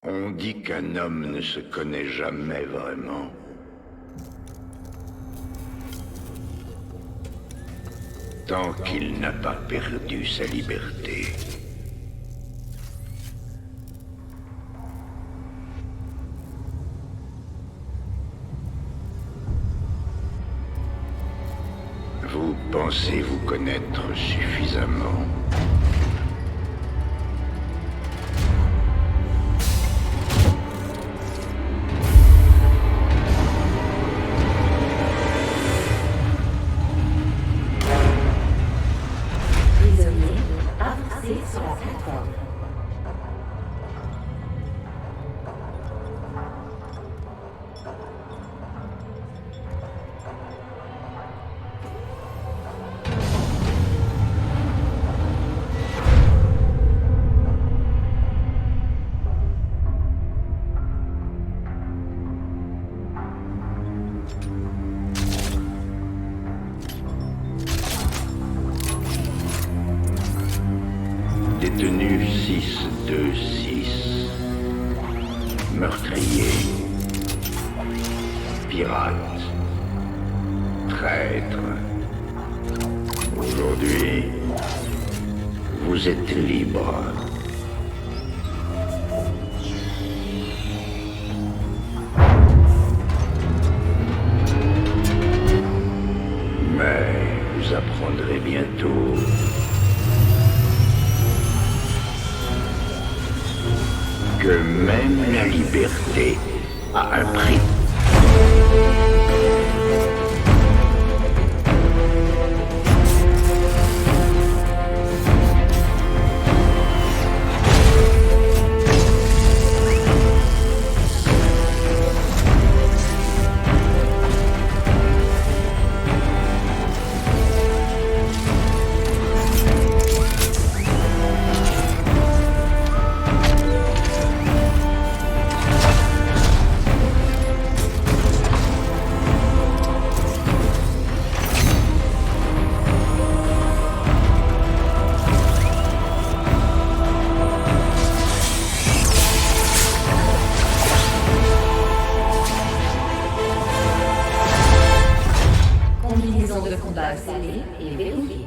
On dit qu'un homme ne se connaît jamais vraiment. Tant qu'il n'a pas perdu sa liberté. Vous pensez vous connaître suffisamment. Prisonnier, avancez sur la plateforme. Détenu 626. Meurtrier. Pirate. Traître. Aujourd'hui, vous êtes libre. Mais vous apprendrez bientôt que même la liberté a un prix. Combinaison de combat scellée et verrouillée.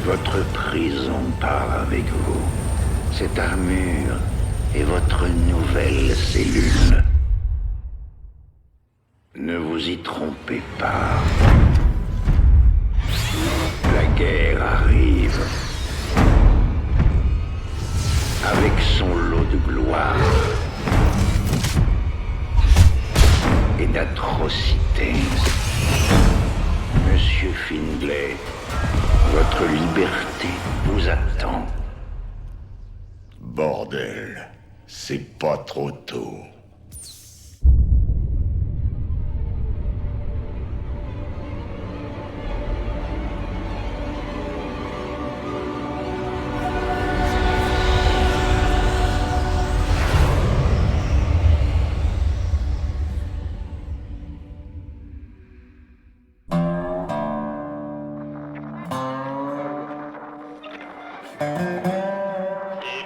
Votre prison part avec vous. Cette armure est votre nouvelle cellule. Ne vous y trompez pas. La guerre arrive. Avec son lot de gloire et d'atrocités. Monsieur Findlay, votre liberté vous attend. Bordel, c'est pas trop tôt. Et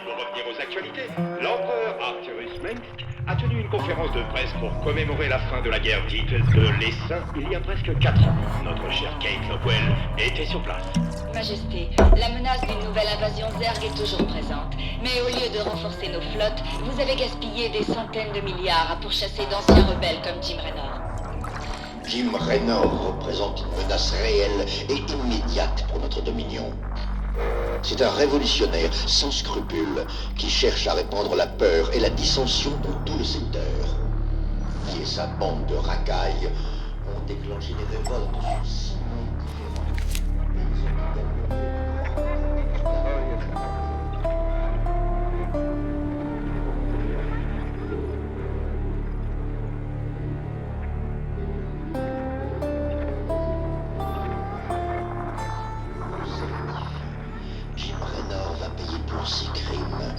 pour revenir aux actualités, l'empereur Arthurus Menk a tenu une conférence de presse pour commémorer la fin de la guerre dite de l'Essaim il y a presque 4 ans. Notre cher Kate Lockwell était sur place. Majesté, la menace d'une nouvelle invasion Zerg est toujours présente. Mais au lieu de renforcer nos flottes, vous avez gaspillé des centaines de milliards à pourchasser d'anciens rebelles comme Jim Raynor. Jim Raynor représente une menace réelle et immédiate pour notre dominion. C'est un révolutionnaire sans scrupules qui cherche à répandre la peur et la dissension dans tout le secteur. Qui et sa bande de racailles ont déclenché des révoltes sur 6 mondes Jim Raynor va payer pour ses crimes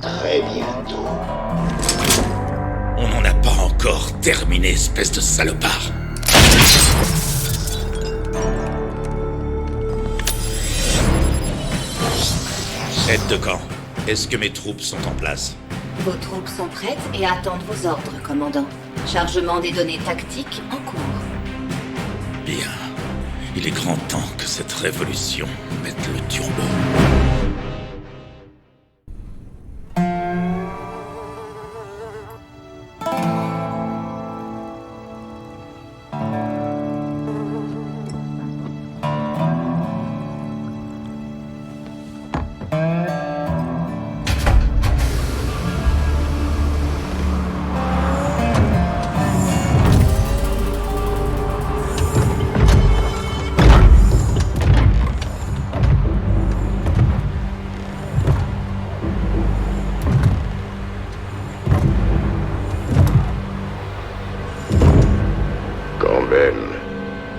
très bientôt. On n'en a pas encore terminé, espèce de salopard. Aide de camp. Est-ce que mes troupes sont en place? Vos troupes sont prêtes et attendent vos ordres, commandant. Chargement des données tactiques en cours. Bien. Il est grand temps que cette révolution mette le turbo.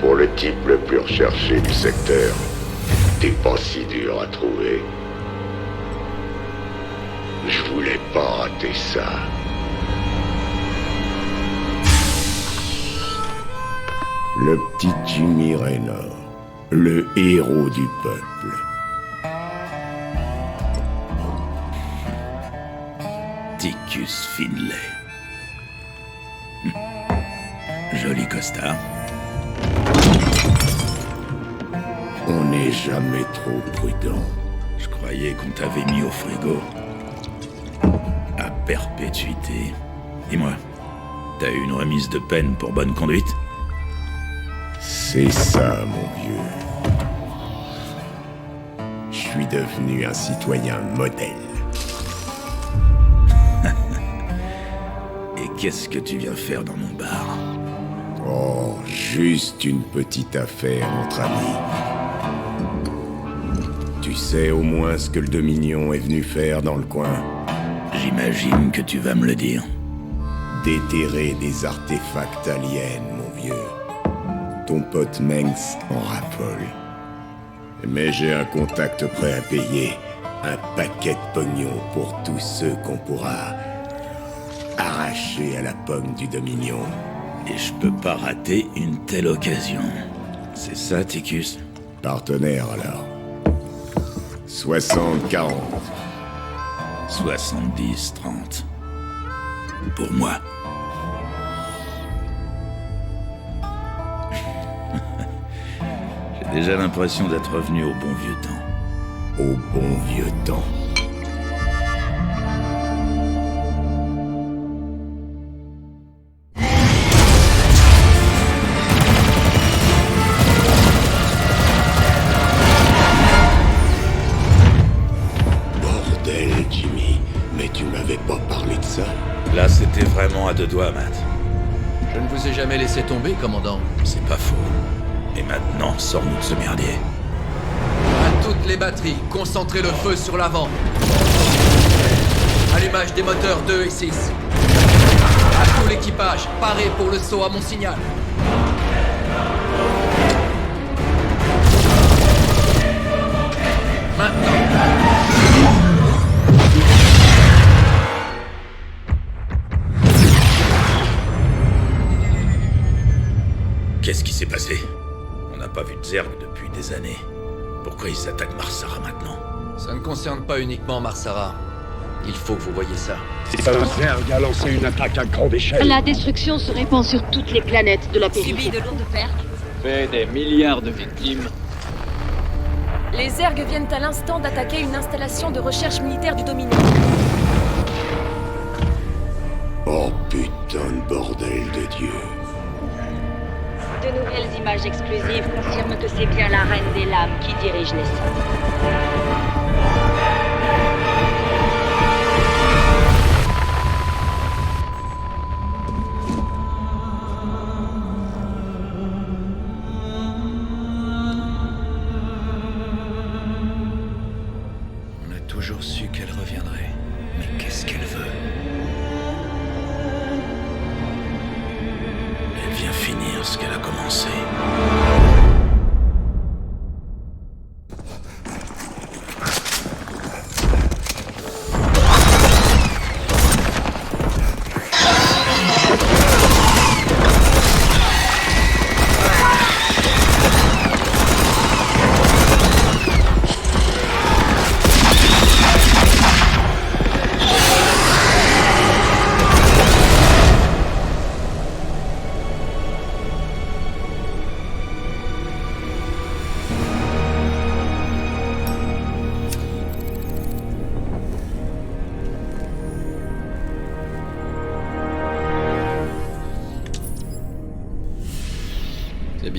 Pour le type le plus recherché du secteur, t'es pas si dur à trouver. Je voulais pas rater ça. Le petit Jimmy Raynor, le héros du peuple. Ticus Finlay. Joli costard. On n'est jamais trop prudent. Je croyais qu'on t'avait mis au frigo. À perpétuité. Dis-moi, t'as eu une remise de peine pour bonne conduite? C'est ça, mon vieux. Je suis devenu un citoyen modèle. Et qu'est-ce que tu viens faire dans mon bar? Oh, juste une petite affaire entre amis. Tu sais au moins ce que le Dominion est venu faire dans le coin? J'imagine que tu vas me le dire. Déterrer des artefacts aliens, mon vieux. Ton pote Mengs en raffole. Mais j'ai un contact prêt à payer un paquet de pognon pour tous ceux qu'on pourra arracher à la pomme du Dominion. Et je peux pas rater une telle occasion. C'est ça, Ticus? Partenaire, alors. 60-40. 70-30. Pour moi. J'ai déjà l'impression d'être revenu au bon vieux temps. Au bon vieux temps. Bordel, Jimmy. Mais tu m'avais pas parlé de ça. Là, c'était vraiment à deux doigts, Matt. Je ne vous ai jamais laissé tomber, commandant. C'est pas faux. Et maintenant, sors-nous de ce merdier. À toutes les batteries, concentrez le feu sur l'avant. Allumage des moteurs 2 et 6. À tout l'équipage, parez pour le saut à mon signal. Maintenant. Qu'est-ce qui s'est passé? On n'a pas vu de Zerg depuis des années. Pourquoi ils attaquent Marsara maintenant? Ça ne concerne pas uniquement Marsara. Il faut que vous voyez ça. Un Zerg a lancé une attaque à grande échelle. La destruction se répand sur toutes les planètes de la périphérie. Subit de lourdes pertes. Fait des milliards de victimes. Les Zerg viennent à l'instant d'attaquer une installation de recherche militaire du Dominion. Oh putain de bordel de Dieu. De nouvelles images exclusives confirment que c'est bien la Reine des Lames qui dirige les Saints. On a toujours su qu'elle reviendrait. Mais qu'est-ce qu'elle veut? Elle vient finir ce qu'elle a commencé.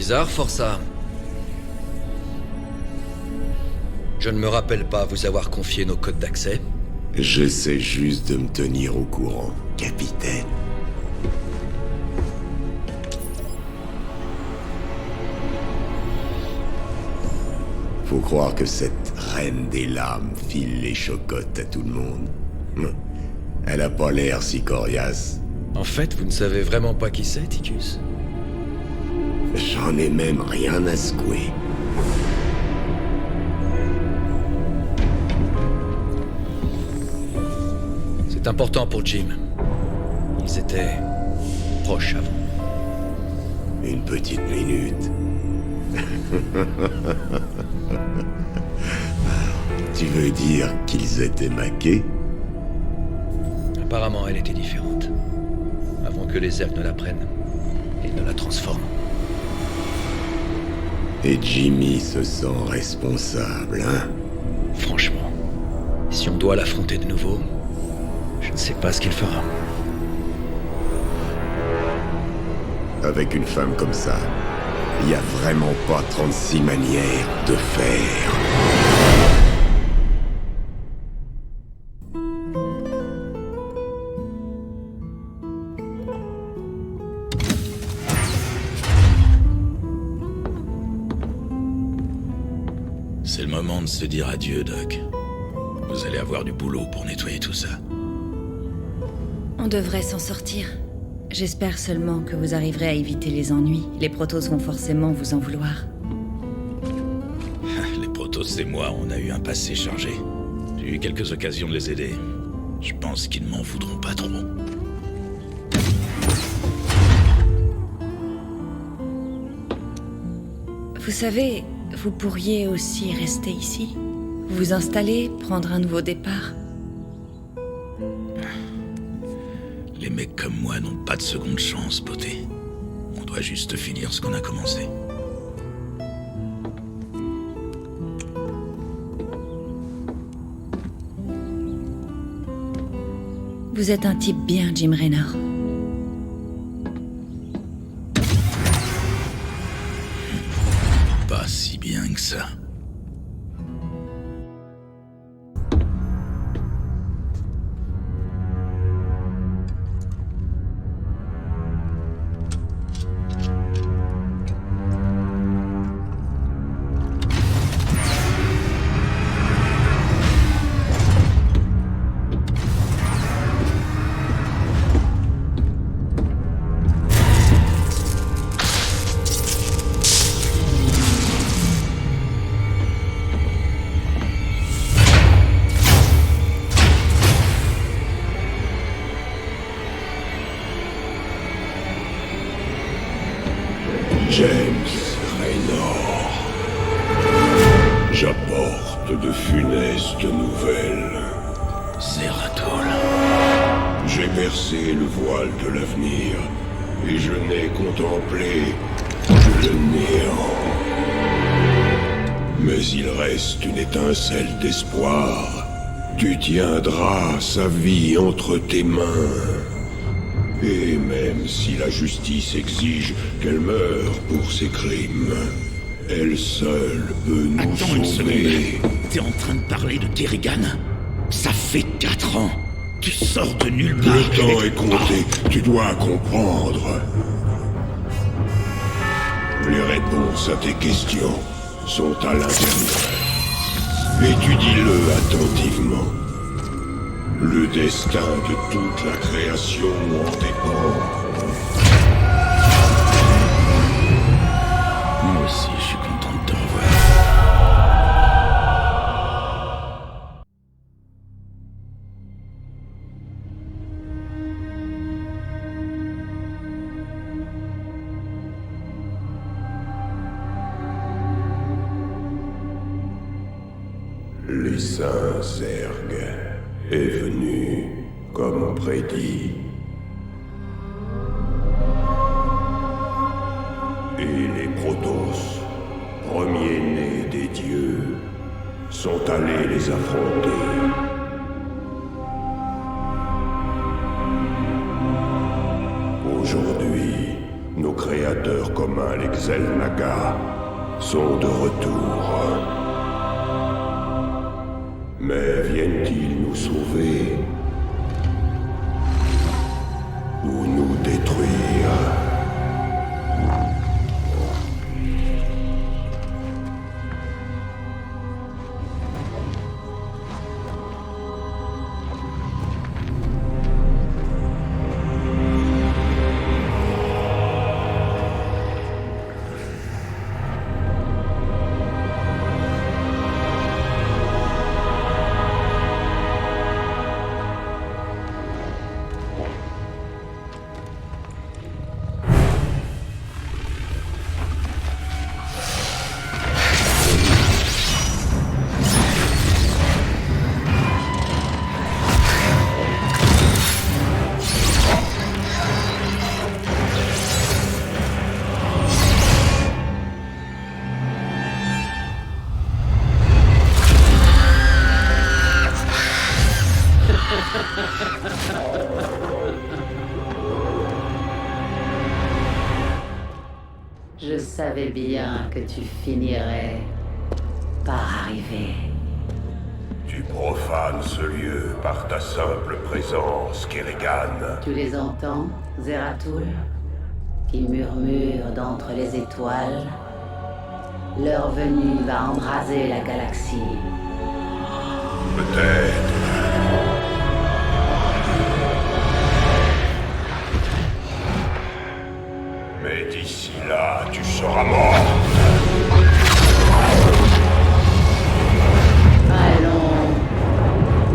Bizarre, Força. Je ne me rappelle pas vous avoir confié nos codes d'accès. J'essaie juste de me tenir au courant, capitaine. Faut croire que cette reine des lames file les chocottes à tout le monde. Elle a pas l'air si coriace. En fait, vous ne savez vraiment pas qui c'est, Ticus? J'en ai même rien à secouer. C'est important pour Jim. Ils étaient proches avant. Une petite minute. Tu veux dire qu'ils étaient maqués? Apparemment, elle était différente. Avant que les Zerg ne la prennent et ne la transforment. Et Jimmy se sent responsable, hein? Franchement, si on doit l'affronter de nouveau, je ne sais pas ce qu'il fera. Avec une femme comme ça, il n'y a vraiment pas 36 manières de faire. C'est le moment de se dire adieu, Doc. Vous allez avoir du boulot pour nettoyer tout ça. On devrait s'en sortir. J'espère seulement que vous arriverez à éviter les ennuis. Les Protoss vont forcément vous en vouloir. Les Protoss et moi, on a eu un passé chargé. J'ai eu quelques occasions de les aider. Je pense qu'ils ne m'en voudront pas trop. Vous savez, vous pourriez aussi rester ici. Vous installer, prendre un nouveau départ. Les mecs comme moi n'ont pas de seconde chance, poté. On doit juste finir ce qu'on a commencé. Vous êtes un type bien, Jim Raynor. Pas si bien que ça. James Raynor. J'apporte de funestes nouvelles. Zeratul. J'ai percé le voile de l'avenir et je n'ai contemplé que le néant. Mais il reste une étincelle d'espoir. Tu tiendras sa vie entre tes mains. Et même si la justice exige qu'elle meure pour ses crimes, elle seule peut nous Attends sauver. une seconde. T'es en train de parler de Kerrigan? Ça fait 4 ans. Tu sors de nulle part. Le temps est compté, tu dois comprendre. Les réponses à tes questions sont à l'intérieur. Étudie-le attentivement. Le destin de toute la création en dépend. Moi aussi, je suis content de te revoir. Les saints Zerg est venu comme prédit. Et les Protoss, premiers-nés des dieux, sont allés les affronter. Aujourd'hui, nos créateurs créateurs communs, les Xel'Naga, sont de retour. Mais viennent-ils nous sauver ou nous détruire? Je savais bien que tu finirais par arriver. Tu profanes ce lieu par ta simple présence, Kerrigan. Tu les entends, Zeratul, qui murmurent d'entre les étoiles? Leur venue va embraser la galaxie. Peut-être. Mais d'ici là, tu seras mort. Allons.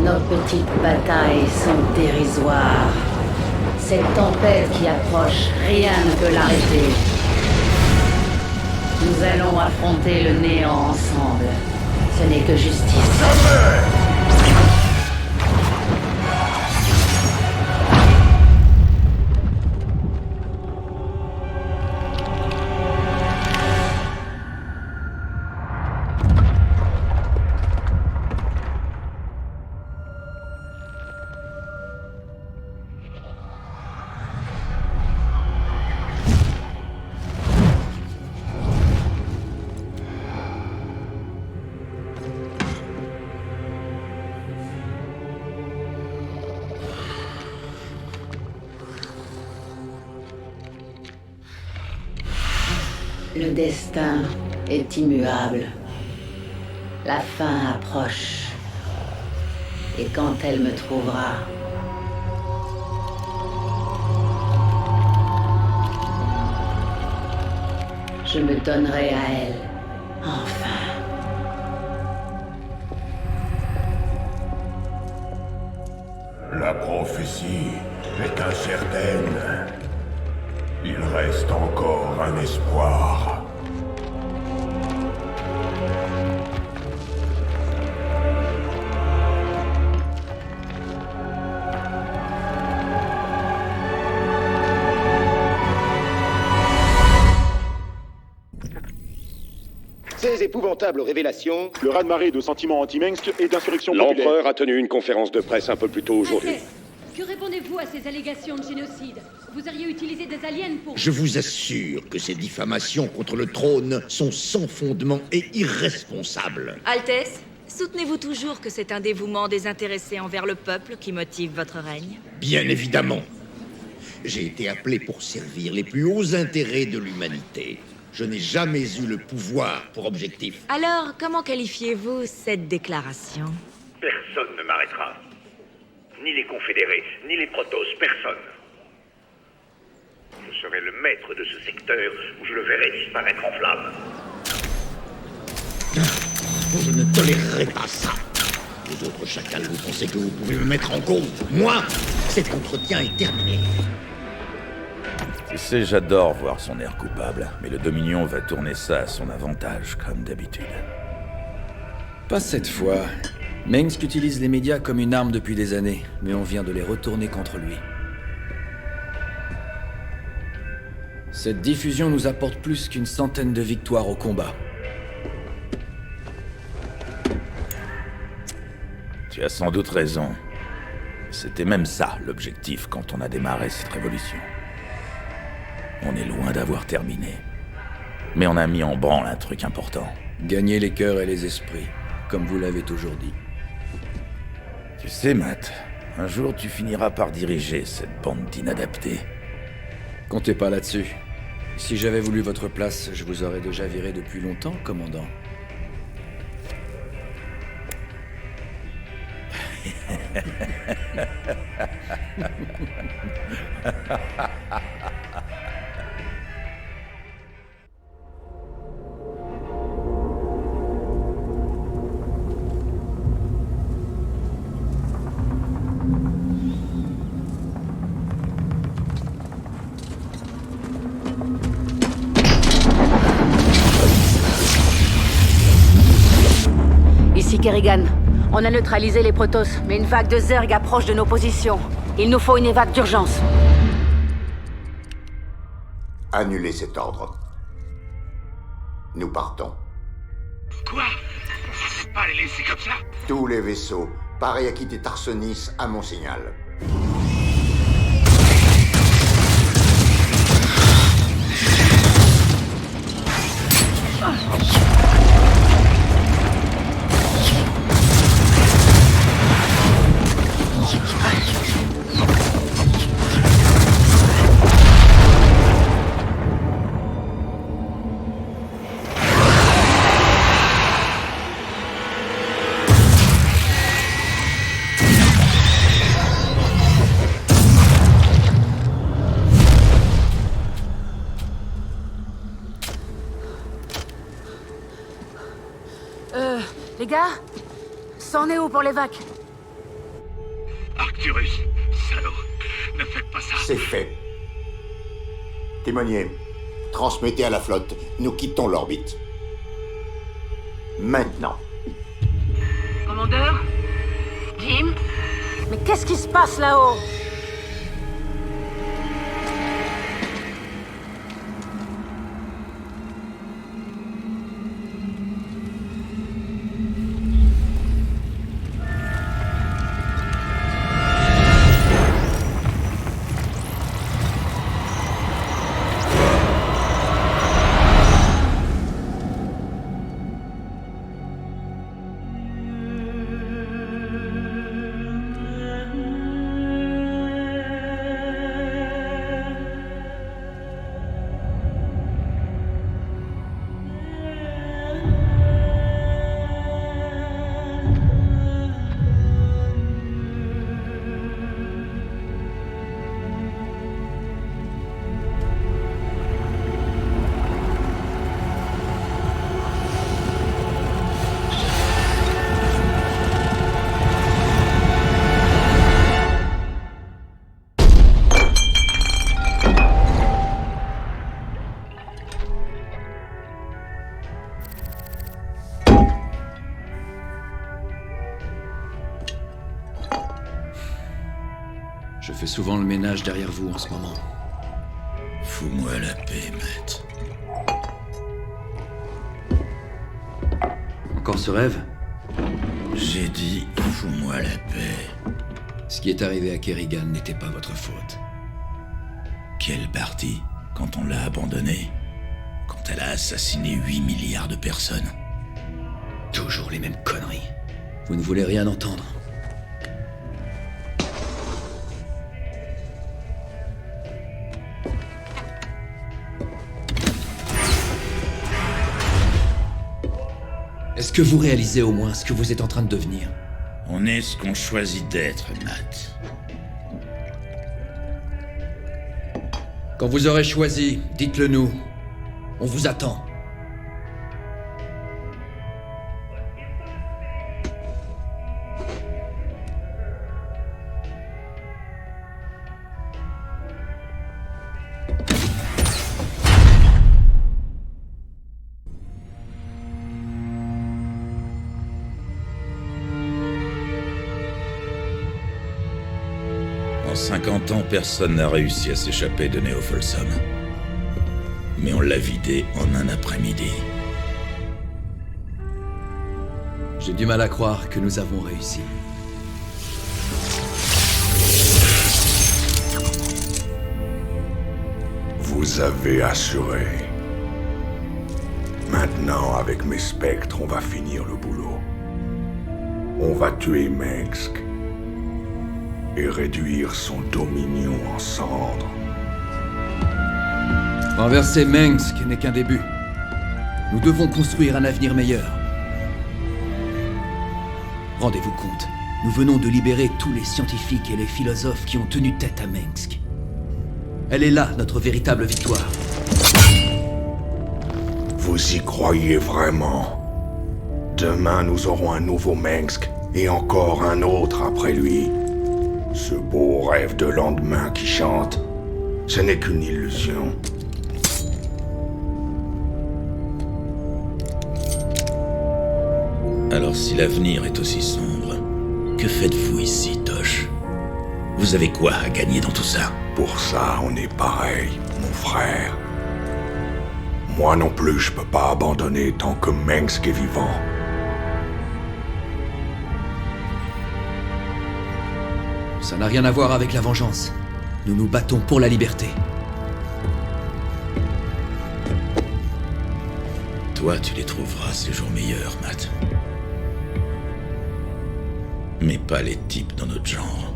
Nos petites batailles sont dérisoires. Cette tempête qui approche, rien ne peut l'arrêter. Nous allons affronter le néant ensemble. Ce n'est que justice. Le destin est immuable. La fin approche. Et quand elle me trouvera, je me donnerai à elle. Enfin. La prophétie est incertaine. Il reste encore un espoir. Ces épouvantables révélations... Le raz-de-marée de sentiments anti-Mengsk et d'insurrection populaire. L'empereur a tenu une conférence de presse un peu plus tôt aujourd'hui. Que répondez-vous à ces allégations de génocide? Vous auriez utilisé des aliens pour... Je vous assure que ces diffamations contre le trône sont sans fondement et irresponsables. Altesse, soutenez-vous toujours que c'est un dévouement désintéressé envers le peuple qui motive votre règne? Bien évidemment. J'ai été appelé pour servir les plus hauts intérêts de l'humanité. Je n'ai jamais eu le pouvoir pour objectif. Alors, comment qualifiez-vous cette déclaration? Personne ne m'arrêtera. Ni les confédérés, ni les Protoss, personne. Je serai le maître de ce secteur où je le verrai disparaître en flammes. Je ne tolérerai pas ça. Vous autres chacals, vous pensez que vous pouvez me mettre en cause? Moi, cet entretien est terminé. Tu sais, j'adore voir son air coupable, mais le Dominion va tourner ça à son avantage, comme d'habitude. Pas cette fois. Mengsk utilise les médias comme une arme depuis des années, mais on vient de les retourner contre lui. Cette diffusion nous apporte plus qu'une centaine de victoires au combat. Tu as sans doute raison. C'était même ça, l'objectif, quand on a démarré cette révolution. On est loin d'avoir terminé. Mais on a mis en branle un truc important. Gagner les cœurs et les esprits, comme vous l'avez toujours dit. Tu sais, Matt, un jour tu finiras par diriger cette bande d'inadaptés. Comptez pas là-dessus. Si j'avais voulu votre place, je vous aurais déjà viré depuis longtemps, commandant. Ici Kerrigan. On a neutralisé les Protoss, mais une vague de Zerg approche de nos positions. Il nous faut une évac d'urgence. Annulez cet ordre. Nous partons. Quoi? On peut pas les laisser comme ça? Tous les vaisseaux, parés à quitter Tarsonis à mon signal. Les gars, c'en est où pour l'évac? Arcturus, salaud, ne faites pas ça. C'est fait. Timonier, transmettez à la flotte, nous quittons l'orbite. Maintenant. Commandeur? Jim? Mais qu'est-ce qui se passe là-haut? Je fais souvent le ménage derrière vous en ce moment. Fous-moi la paix, Matt. Encore ce rêve? J'ai dit, fous-moi la paix. Ce qui est arrivé à Kerrigan n'était pas votre faute. Quelle partie? Quand on l'a abandonnée? Quand elle a assassiné 8 milliards de personnes? Toujours les mêmes conneries. Vous ne voulez rien entendre. Est-ce que vous réalisez au moins ce que vous êtes en train de devenir? On est ce qu'on choisit d'être, Matt. Quand vous aurez choisi, dites-le nous. On vous attend. En 50 ans, personne n'a réussi à s'échapper de Neo Folsom. Mais on l'a vidé en un après-midi. J'ai du mal à croire que nous avons réussi. Vous vous avez assuré. Maintenant, avec mes spectres, on va finir le boulot. On va tuer Mengsk et réduire son dominion en cendres. Renverser Mengsk n'est qu'un début. Nous devons construire un avenir meilleur. Rendez-vous compte, nous venons de libérer tous les scientifiques et les philosophes qui ont tenu tête à Mengsk. Elle est là, notre véritable victoire. Vous y croyez vraiment? Demain, nous aurons un nouveau Mengsk, et encore un autre après lui. Ce beau rêve de lendemain qui chante, ce n'est qu'une illusion. Alors si l'avenir est aussi sombre, que faites-vous ici, Tosh? Vous avez quoi à gagner dans tout ça? Pour ça, on est pareil, mon frère. Moi non plus, je peux pas abandonner tant que Mengsk est vivant. Ça n'a rien à voir avec la vengeance. Nous nous battons pour la liberté. Toi, tu les trouveras ces jours meilleurs, Matt. Mais pas les types dans notre genre.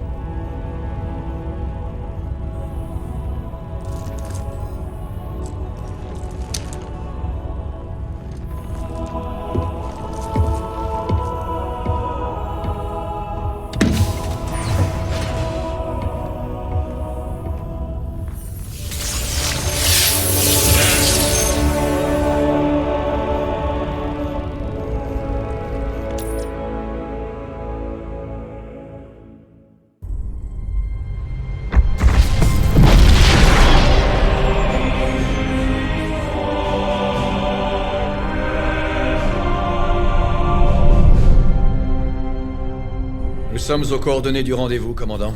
Nous sommes aux coordonnées du rendez-vous, commandant.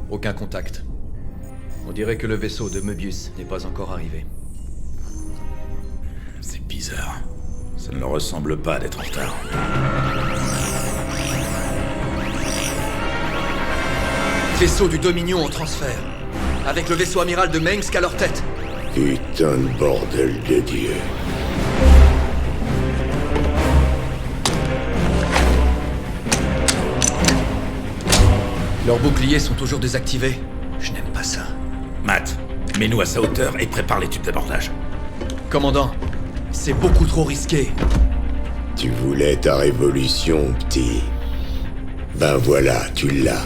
Aucun contact. On dirait que le vaisseau de Möbius n'est pas encore arrivé. C'est bizarre. Ça ne leur ressemble pas d'être en retard. Vaisseau du Dominion en transfert. Avec le vaisseau amiral de Mengsk à leur tête. Putain de bordel de Dieu. Leurs boucliers sont toujours désactivés. Je n'aime pas ça. Matt, mets-nous à sa hauteur et prépare les tubes d'abordage. Commandant, c'est beaucoup trop risqué. Tu voulais ta révolution, petit. Ben voilà, tu l'as.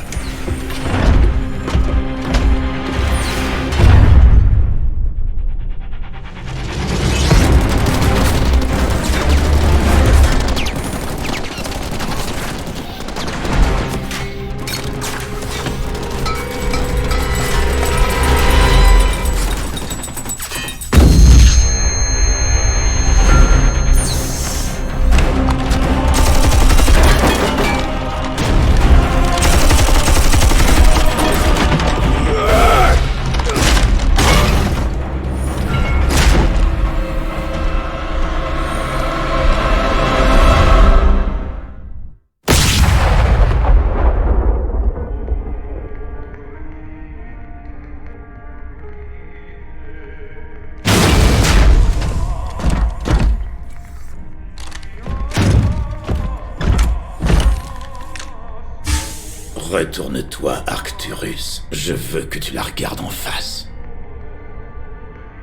Retourne-toi, Arcturus. Je veux que tu la regardes en face.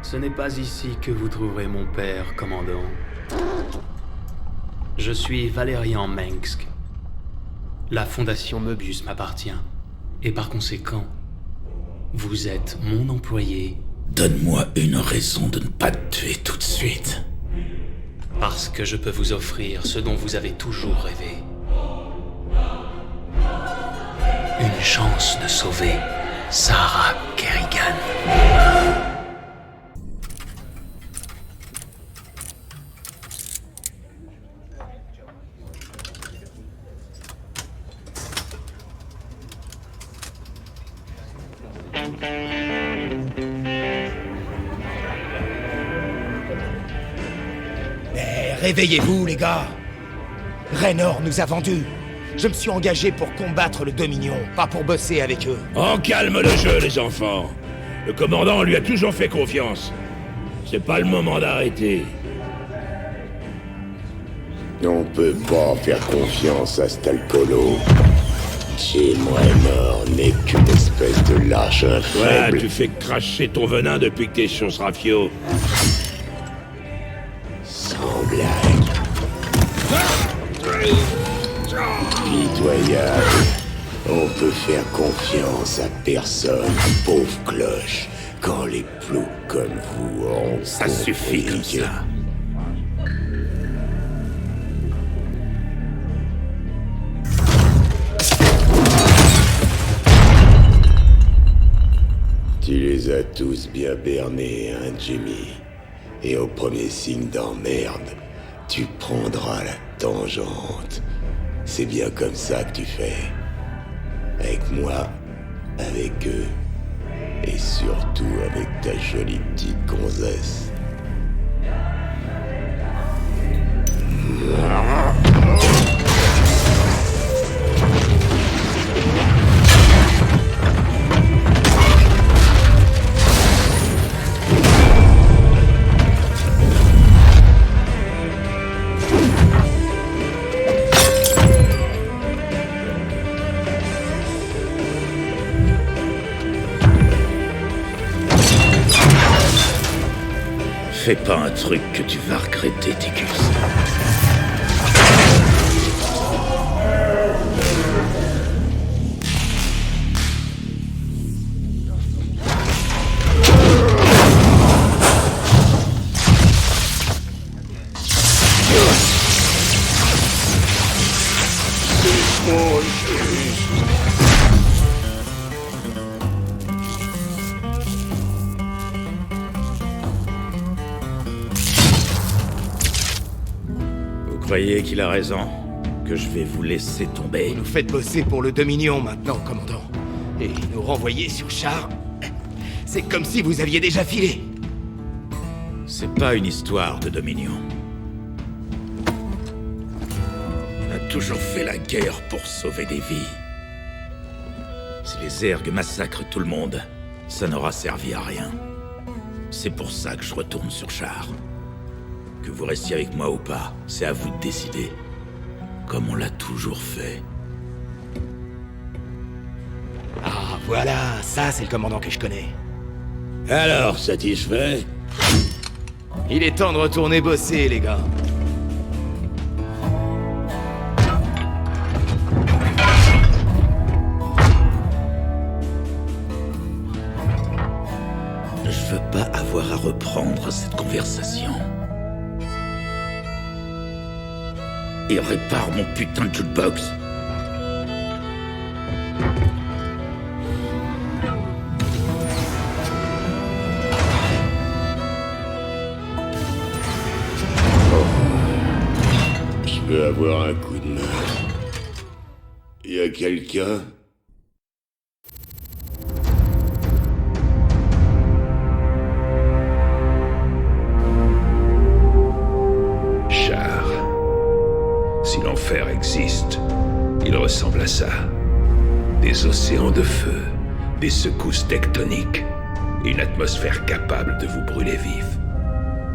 Ce n'est pas ici que vous trouverez mon père, commandant. Je suis Valérian Mengsk. La fondation Möbius m'appartient. Et par conséquent, vous êtes mon employé. Donne-moi une raison de ne pas te tuer tout de suite. Parce que je peux vous offrir ce dont vous avez toujours rêvé. Une chance de sauver Sarah Kerrigan. Mais réveillez-vous, les gars. Raynor nous a vendus. Je me suis engagé pour combattre le Dominion, pas pour bosser avec eux. On calme le jeu, les enfants. Le commandant lui a toujours fait confiance. C'est pas le moment d'arrêter. On peut pas faire confiance à cet alcoolo. Jim Raynor n'est qu'une espèce de lâche faible. Ouais, tu fais cracher ton venin depuis que t'es sur ce rafio. Sans blague. Pitoyable. On peut faire confiance à personne, pauvre cloche, quand les ploucs comme vous auront Ça suffit comme ça. Tu les as tous bien bernés, hein, Jimmy? Et au premier signe d'emmerde, tu prendras la tangente. C'est bien comme ça que tu fais. Avec moi, avec eux, et surtout avec ta jolie petite gonzesse. Fais pas un truc que tu vas regretter, Ticus. Vous croyez qu'il a raison? Que je vais vous laisser tomber? Vous nous faites bosser pour le Dominion maintenant, commandant. Et nous renvoyer sur char. C'est comme si vous aviez déjà filé. C'est pas une histoire de Dominion. On a toujours fait la guerre pour sauver des vies. Si les Zergs massacrent tout le monde, ça n'aura servi à rien. C'est pour ça que je retourne sur char. Que vous restiez avec moi ou pas, c'est à vous de décider. Comme on l'a toujours fait. Ah, voilà, ça c'est le commandant que je connais. Alors, satisfait? Il est temps de retourner bosser, les gars. Je veux pas avoir à reprendre cette conversation. Et répare mon putain de jukebox. Je peux avoir un coup de main. Y a quelqu'un? Char. Si l'enfer existe, il ressemble à ça. Des océans de feu, des secousses tectoniques, et une atmosphère capable de vous brûler vif.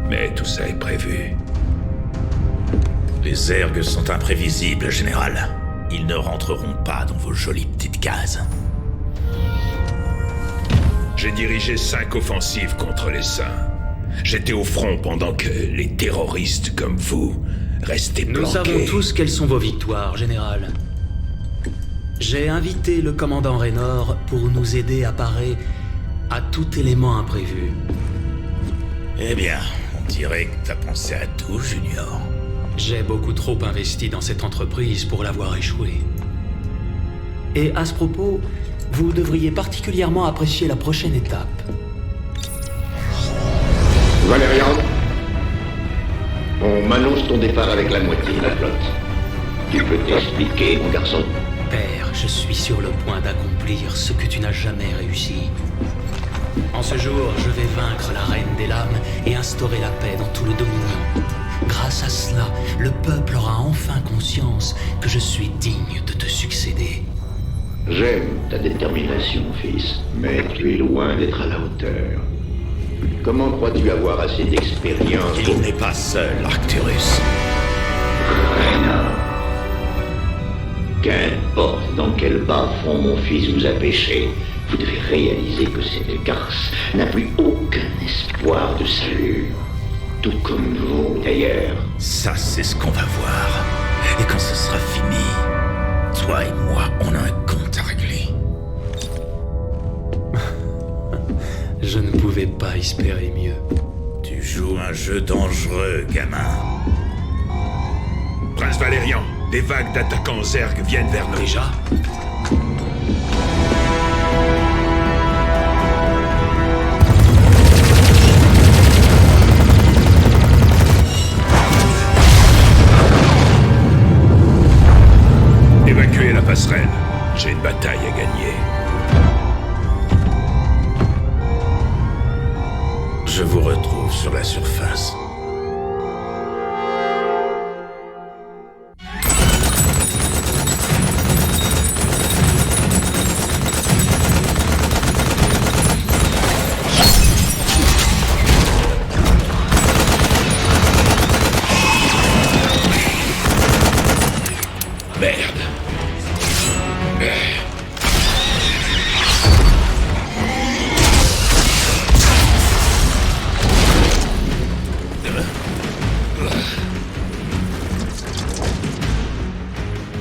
Mais tout ça est prévu. Les Zergs sont imprévisibles, général. Ils ne rentreront pas dans vos jolies petites cases. J'ai dirigé 5 offensives contre les Saints. J'étais au front pendant que les terroristes comme vous restaient planqués. Nous savons tous quelles sont vos victoires, général. J'ai invité le commandant Raynor pour nous aider à parer à tout élément imprévu. Eh bien, on dirait que t'as pensé à tout, Junior. J'ai beaucoup trop investi dans cette entreprise pour l'avoir échoué. Et à ce propos, vous devriez particulièrement apprécier la prochaine étape. Valérian, on m'annonce ton départ avec la moitié de la flotte. Tu peux t'expliquer, mon garçon? Père, je suis sur le point d'accomplir ce que tu n'as jamais réussi. En ce jour, je vais vaincre la Reine des Lames et instaurer la paix dans tout le Dominion. Grâce à cela, le peuple aura enfin conscience que je suis digne de te succéder. J'aime ta détermination, fils, mais tu es loin d'être à la hauteur. Comment crois-tu avoir assez d'expérience Il n'est pas seul, Arcturus. Raynor. Qu'importe dans quel bas-fond mon fils vous a pêché, vous devez réaliser que cette garce n'a plus aucun espoir de salut. Tout comme vous, d'ailleurs. Ça, c'est ce qu'on va voir. Et quand ce sera fini, toi et moi, on a un compte à régler. Je ne pouvais pas espérer mieux. Tu joues un jeu dangereux, gamin. Prince Valérian, des vagues d'attaquants Zerg viennent vers nous. Déjà ? Évacuez la passerelle. J'ai une bataille à gagner. Je vous retrouve sur la surface. Merde.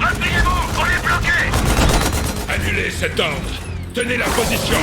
Appuyez-vous, on est bloqué! Annulez cet ordre. Tenez la position.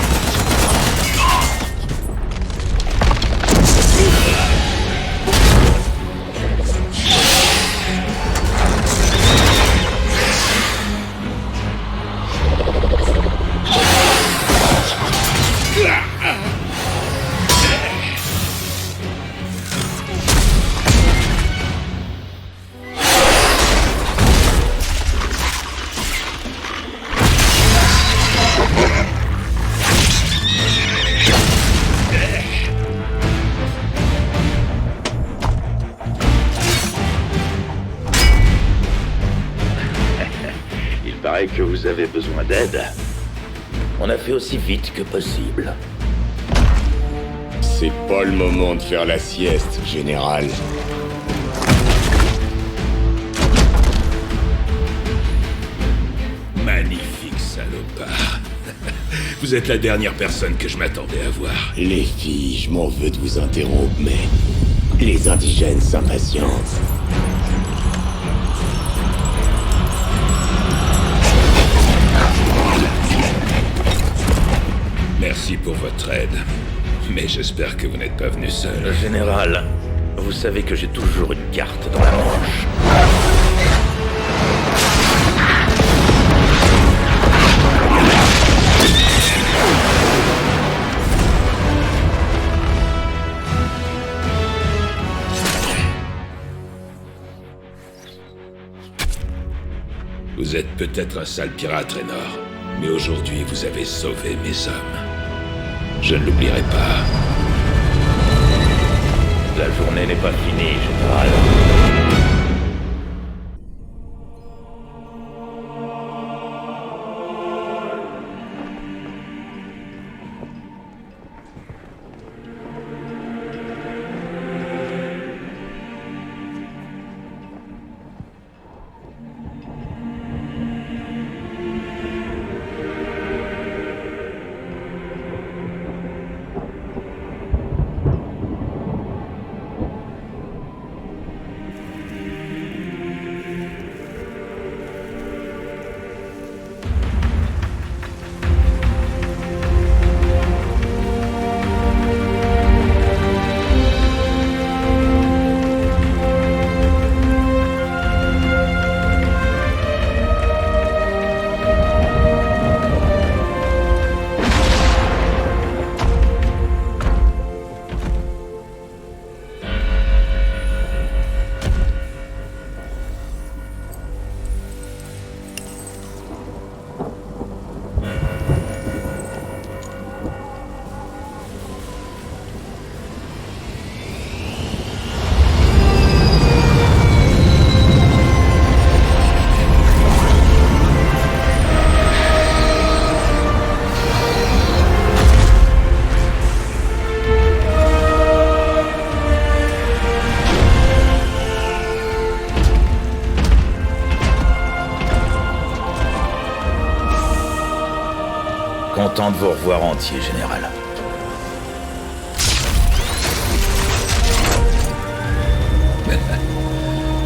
Il paraît que vous avez besoin d'aide. On a fait aussi vite que possible. C'est pas le moment de faire la sieste, général. Magnifique salopard. Vous êtes la dernière personne que je m'attendais à voir. Les filles, je m'en veux de vous interrompre, mais les indigènes s'impatientent. Merci pour votre aide. Mais j'espère que vous n'êtes pas venu seul. Général, vous savez que j'ai toujours une carte dans la manche. Vous êtes peut-être un sale pirate, Raynor, mais aujourd'hui vous avez sauvé mes hommes. Je ne l'oublierai pas. La journée n'est pas finie, général. content de vous revoir entier, général.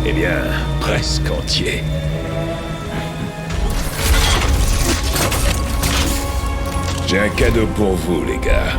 Eh bien, presque entier. J'ai un cadeau pour vous, les gars.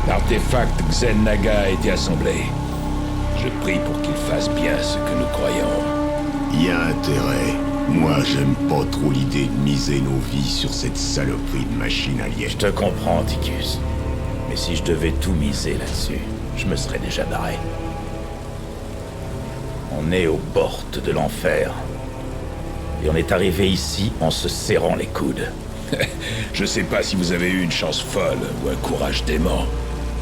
L'artefact Xen Naga a été assemblé. Je prie pour qu'il fasse bien ce que nous croyons. Y a intérêt. Moi, j'aime pas trop l'idée de miser nos vies sur cette saloperie de machine alien. Je te comprends, Ticus. Mais si je devais tout miser là-dessus, je me serais déjà barré. On est aux portes de l'enfer. Et on est arrivé ici en se serrant les coudes. Je sais pas si vous avez eu une chance folle ou un courage dément.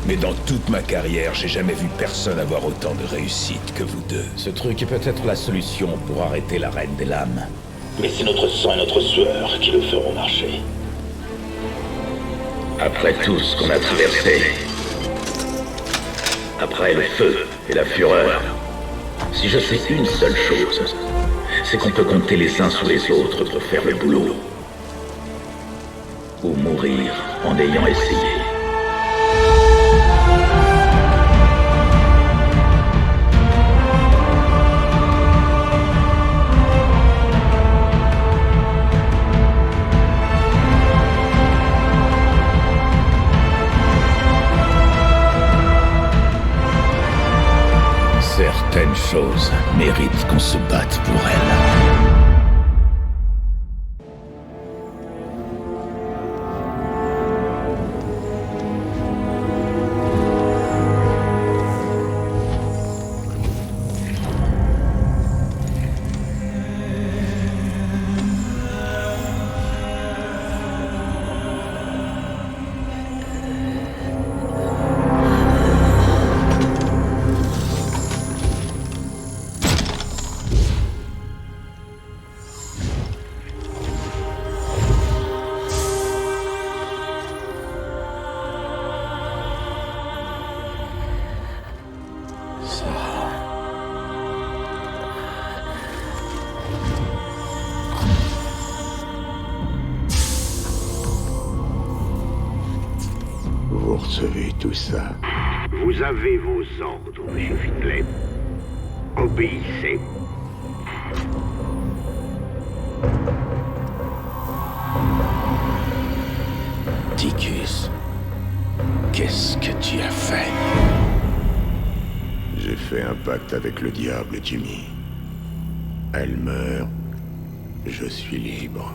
Mais dans toute ma carrière, j'ai jamais vu personne avoir autant de réussite que vous deux. Ce truc est peut-être la solution pour arrêter la Reine des Lames. Mais c'est notre sang et notre sueur qui le feront marcher. Après tout ce qu'on a traversé, après le feu et la fureur, si je sais une seule chose, c'est qu'on peut compter les uns sur les autres pour faire le boulot. Ou mourir en ayant essayé. Certaines choses méritent qu'on se batte pour elles. Vous recevez tout ça. Vous avez vos ordres, monsieur Finlay. Obéissez. Ticus, qu'est-ce que tu as fait? J'ai fait un pacte avec le diable, Jimmy. Elle meurt, je suis libre.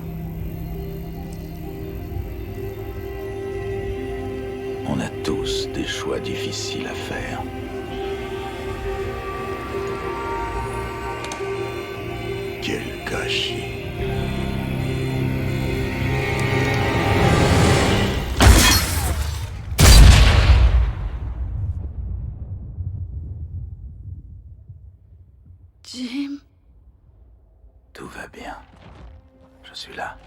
On a tous des choix difficiles à faire. Quel gâchis. Jim. Tout va bien. Je suis là.